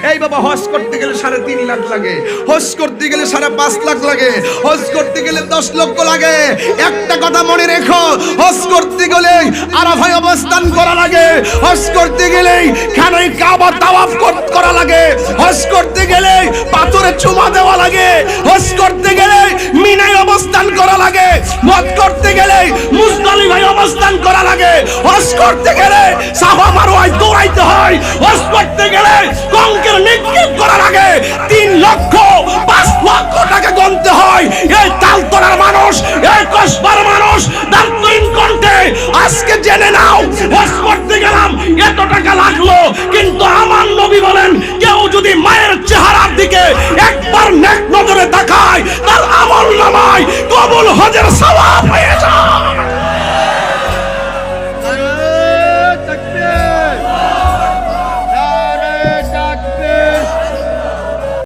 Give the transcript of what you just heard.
এই বাবা হজ করতে গেলে 3.5 লাখ লাগে, হজ করতে গেলে 5.5 লাখ লাগে, হজ করতে গেলে 10 লক্ষ লাগে। একটা কথা মনে রেখো, হজ করতে গেলে আরাফায় অবস্থান করা লাগে, হজ করতে গেলে খানায় কাবা তাওয়াফ করা লাগে, হজ করতে গেলে পাথরে চুমা দেওয়া লাগে, হজ করতে গেলে মিনায় অবস্থান করা লাগে, হজ করতে গেলে মুজদালিফায় অবস্থান করা লাগে, হজ করতে গেলে সাফা মারওয়ায় দৌড়াইতে হয়, হজ করতে গেলে কঙ্কের নিক্ষেপ করা লাগে, 3 লক্ষ 5 লক্ষ টাকা গুনতে হয়। এই তালতলার মানুষ, এই কসবার মানুষ দার্থহীন কণ্ঠে আজকে জেনে নাও, হজ করতে গেলাম এত টাকা লাগলো, কিন্তু আমার নবী বলেন